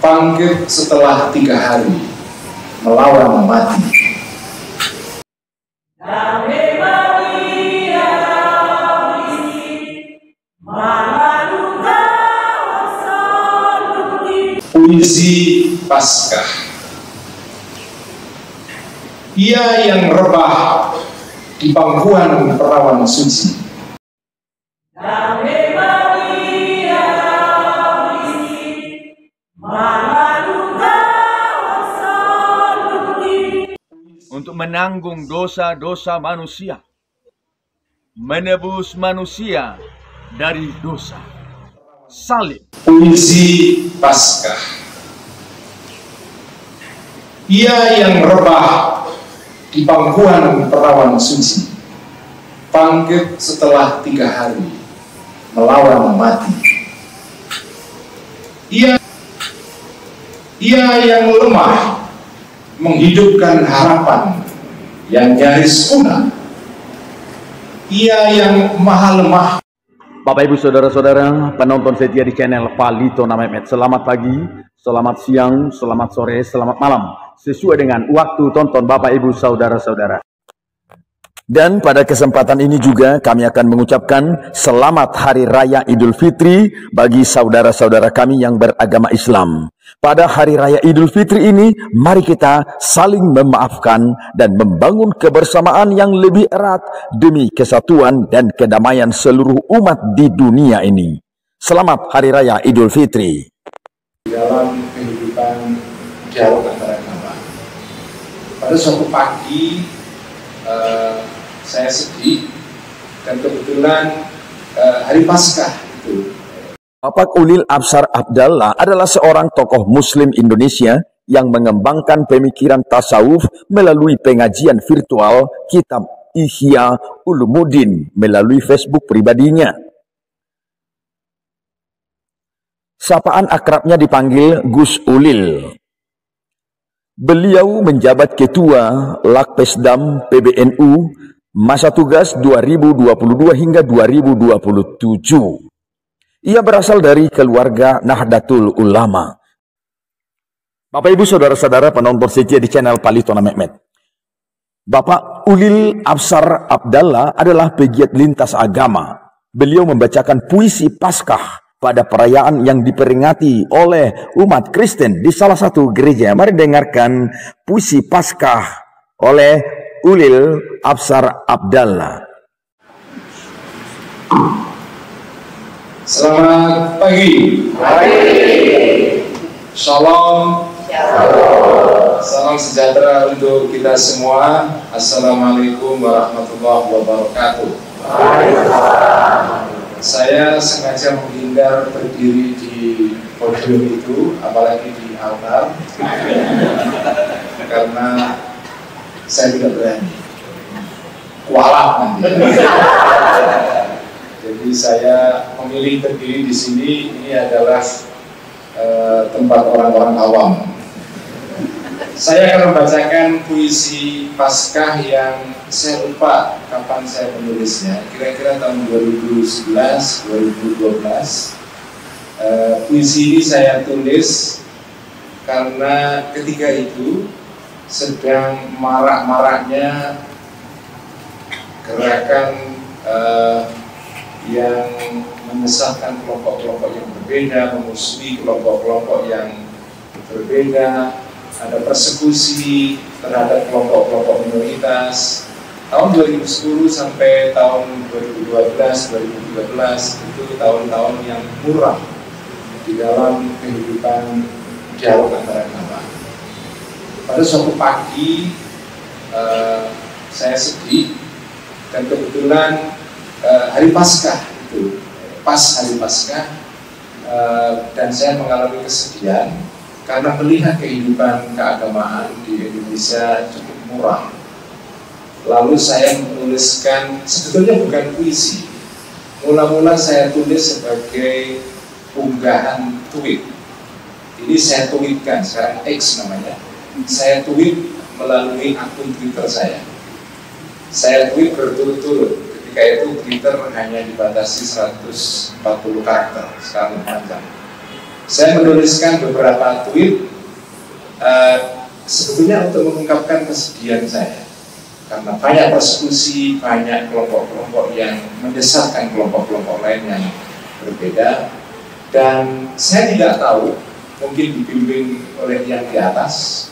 bangkit setelah 3 hari melawan mati. Puisi Paskah. Ia yang rebah di pangkuan perawan suci. Untuk menanggung dosa-dosa manusia, menebus manusia dari dosa. Salib. Puisi Paskah. Ia yang rebah di pangkuan perawan suci, bangkit setelah 3 hari melawan mati. Ia yang lemah menghidupkan harapan yang nyaris punah. Ia yang maha lemah. Bapak Ibu Saudara-saudara penonton setia di channel Palito Namemet, selamat pagi, selamat siang, selamat sore, selamat malam, sesuai dengan waktu tonton Bapak Ibu Saudara-saudara. Dan pada kesempatan ini juga kami akan mengucapkan selamat Hari Raya Idul Fitri bagi saudara-saudara kami yang beragama Islam. Pada Hari Raya Idul Fitri ini, mari kita saling memaafkan dan membangun kebersamaan yang lebih erat demi kesatuan dan kedamaian seluruh umat di dunia ini. Selamat Hari Raya Idul Fitri. Dalam kehidupan dialog antara agama. Pada suatu pagi, saya sedih dan kebetulan hari Paskah itu. Bapak Ulil Absar Abdallah adalah seorang tokoh Muslim Indonesia yang mengembangkan pemikiran tasawuf melalui pengajian virtual kitab Ihya Ulumuddin melalui Facebook pribadinya. Sapaan akrabnya dipanggil Gus Ulil. Beliau menjabat Ketua Lakpesdam PBNU masa tugas 2022 hingga 2027. Ia berasal dari keluarga Nahdlatul Ulama. Bapak Ibu Saudara-saudara penonton setia di channel Palito Namemet. Bapak Ulil Absar Abdallah adalah pegiat lintas agama. Beliau membacakan puisi Paskah pada perayaan yang diperingati oleh umat Kristen di salah satu gereja. Mari dengarkan puisi Paskah oleh Ulil Absar Abdallah. Selamat pagi. Shalom. Salam sejahtera untuk kita semua. Assalamualaikum warahmatullahi wabarakatuh. Saya sengaja menghindar berdiri di podium itu, apalagi di altar, karena saya tidak berani. Kualat nanti. Jadi saya memilih berdiri di sini. Ini adalah tempat orang-orang awam. Saya akan membacakan puisi Paskah yang saya lupa kapan saya menulisnya. Kira-kira tahun 2011, 2012. Puisi ini saya tulis karena ketika itu sedang marak-maraknya gerakan yang menyesatkan kelompok-kelompok yang berbeda, memusuhi kelompok-kelompok yang berbeda, ada persekusi terhadap kelompok-kelompok minoritas. Tahun 2010 sampai tahun 2012-2013 itu tahun-tahun yang muram di dalam kehidupan dialog antara agama. Pada suatu pagi saya sedih dan kebetulan hari Paskah itu, pas hari Paskah, dan saya mengalami kesedihan karena melihat kehidupan keagamaan di Indonesia cukup muram. Lalu saya menuliskan, sebetulnya bukan puisi, mula-mula saya tulis sebagai unggahan tweet. Ini saya tweetkan, sekarang X namanya. Saya tweet melalui akun Twitter saya. Saya tweet berturut-turut. Ketika itu Twitter hanya dibatasi 140 karakter, sekarang panjang. Saya menuliskan beberapa tweet sebetulnya untuk mengungkapkan kesedihan saya karena banyak persekusi, banyak kelompok-kelompok yang mendesakkan kelompok-kelompok lain yang berbeda, dan saya tidak tahu, mungkin dibimbing oleh yang di atas,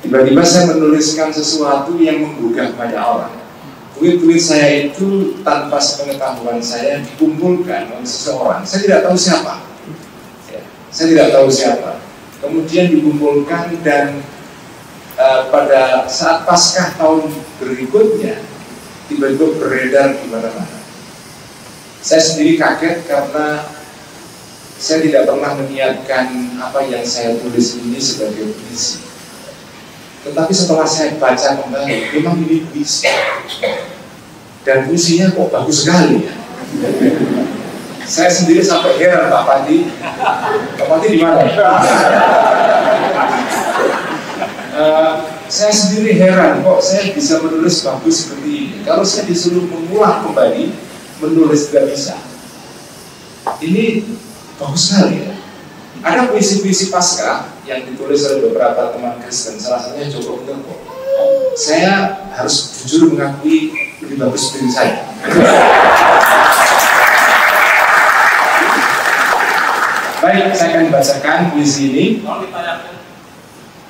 tiba-tiba saya menuliskan sesuatu yang menggugah banyak orang. Tweet-tweet saya itu tanpa sepengetahuan saya dikumpulkan oleh seseorang, saya tidak tahu siapa. Saya tidak tahu siapa. Kemudian dikumpulkan dan pada saat Paskah tahun berikutnya tiba-tiba beredar di mana-mana. Saya sendiri kaget karena saya tidak pernah meniatkan apa yang saya tulis ini sebagai puisi. Tetapi setelah saya baca kembali, memang ini puisi. Dan puisinya kok bagus sekali ya. Saya sendiri sampai heran, Pak Pandi. Pak Pandi di mana? Saya sendiri heran, kok saya bisa menulis bagus seperti ini. Kalau saya disuruh mengulang kembali, menulis tidak bisa. Ini bagus sekali ya. Ada puisi-puisi Paskah yang ditulis oleh beberapa teman Kristen, salah satunya Joko Utomo. Saya harus jujur mengakui lebih bagus dari saya. Baik, saya akan bacakan puisi ini.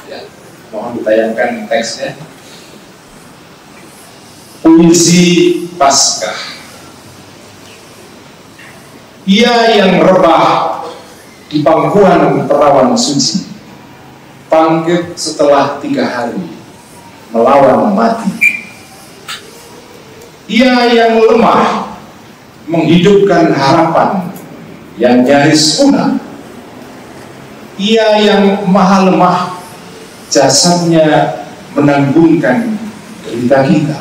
Ya, mohon ditayangkan teksnya. Puisi Paskah. Ia yang rebah di pangkuan perawan suci, bangkit setelah 3 hari melawan mati. Ia yang lemah menghidupkan harapan yang nyaris punah. Ia yang maha lemah, jasadnya menanggungkan derita kita.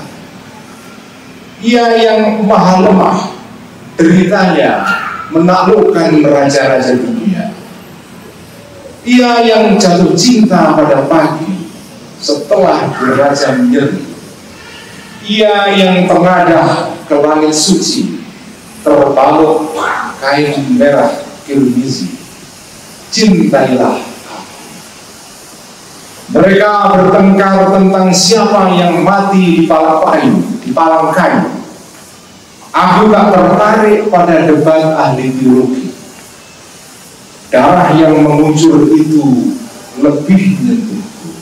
Ia yang maha lemah, deritanya menaklukkan raja-raja dunia. Ia yang jatuh cinta pada pagi setelah beraja nyeri. Ia yang tengadah ke langit suci, terbalut kain merah kirmizi. Cintailah aku. Mereka bertengkar tentang siapa yang mati di palang kayu. Aku tak tertarik pada debat ahli teologi. Darah yang mengucur itu lebih menyentuhku.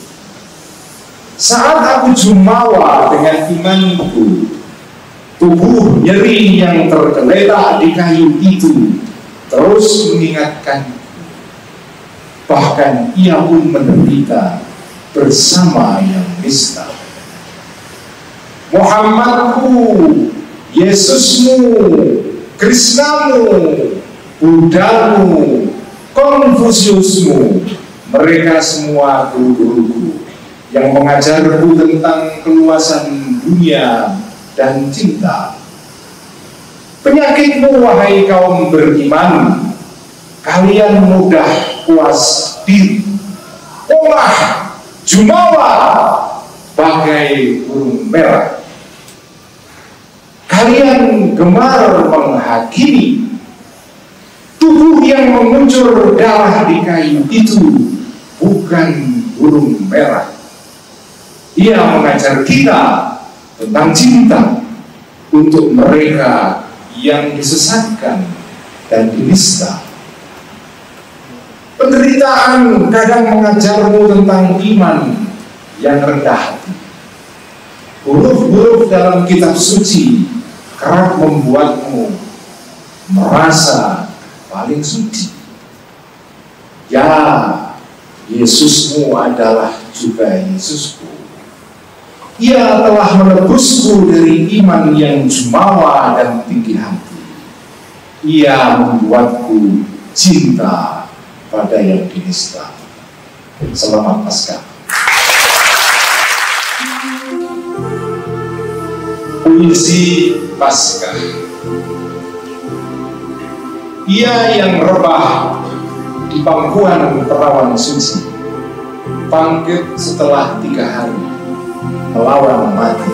Saat aku jumawa dengan imanku, tubuh nyeri yang tergeletak di kayu itu terus mengingatkanku. Bahkan ia pun menderita bersama yang nista. Muhammadku, Yesusmu, Krisnamu, Buddhamu, Konfusiusmu, mereka semua guru-guruku yang mengajarku tentang keluasan dunia dan cinta. Penyakitmu, wahai kaum beriman, kalian mudah puas diri, polah jumawa bagai burung merah. Kalian gemar menghakimi. Tubuh yang mengucur darah di kayu itu bukan burung merah. Ia mengajar kita tentang cinta untuk mereka yang disesatkan dan dinista. Penderitaan kadang mengajarmu tentang iman yang rendah hati. Huruf-huruf dalam kitab suci kerap membuatmu merasa paling suci. Ya, Yesusmu adalah juga Yesusku. Ia telah menebusku dari iman yang jumawa dan tinggi hati. Ia membuatku cinta pada yang dinista. Selamat Paskah. Puisi Paskah. Ia yang rebah di pangkuan perawan suci, bangkit setelah 3 hari melawan mati.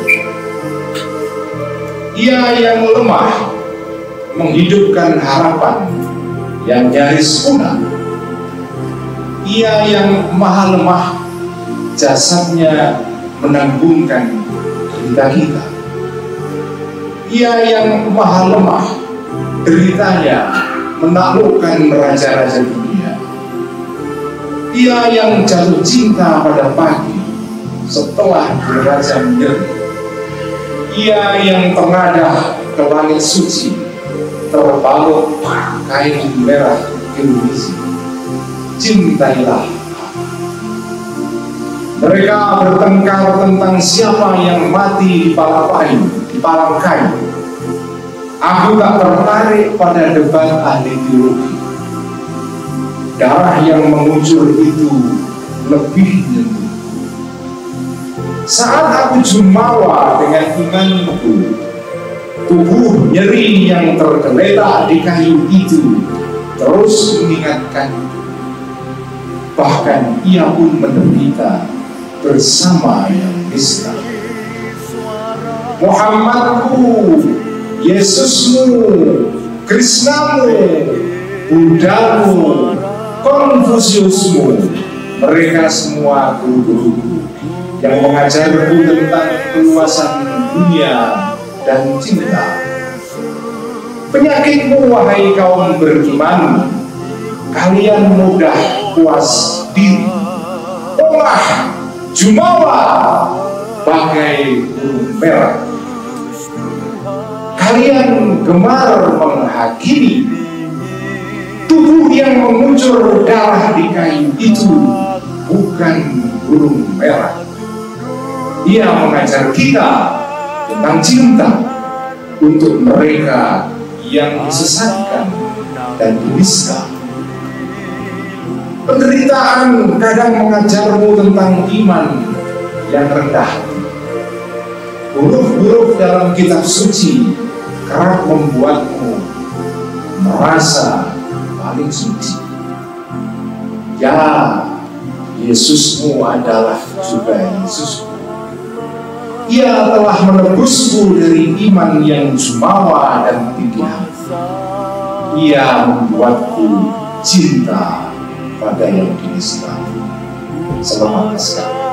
Ia yang lemah menghidupkan harapan yang nyaris punah. Ia yang maha lemah, jasadnya menanggungkan derita kita. Ia yang maha lemah, deritanya menaklukkan raja-raja dunia. Ia yang jatuh cinta pada pagi setelah derajat nyeri. Ia yang tengadah ke langit suci, terbalut kain merah Kirubisi. Cintailah. Mereka bertengkar tentang siapa yang mati di palang kayu. Aku tak tertarik pada debat ahli teologi. Darah yang mengucur itu lebih nyentuh. Saat aku jumawa dengan imanku, tubuh nyeri yang tergeletak di kayu itu terus mengingatkan. Bahkan ia pun menderita bersama yang nista. Muhammadku, Yesusmu, Krishnamu, Buddhamu, Konfusiusmu, mereka semua guru-guruku yang mengajarku tentang keluasan dunia dan cinta. Penyakitmu, wahai kaum beriman, kalian mudah puas diri, polah, jumawa, bagai burung merah. Kalian gemar menghakimi. Tubuh yang mengucur darah di kayu itu bukan burung merah. Ia mengajar kita tentang cinta untuk mereka yang disesatkan dan dinista. Penderitaan kadang mengajarmu tentang iman yang rendah. Huruf-huruf dalam kitab suci kerap membuatmu merasa paling suci. Ya, Yesusmu adalah juga Yesusku. Ia telah menebusku dari iman yang jumawa dan tinggi hati. Ia membuatku cinta pada yang dinista. Selamat Paskah.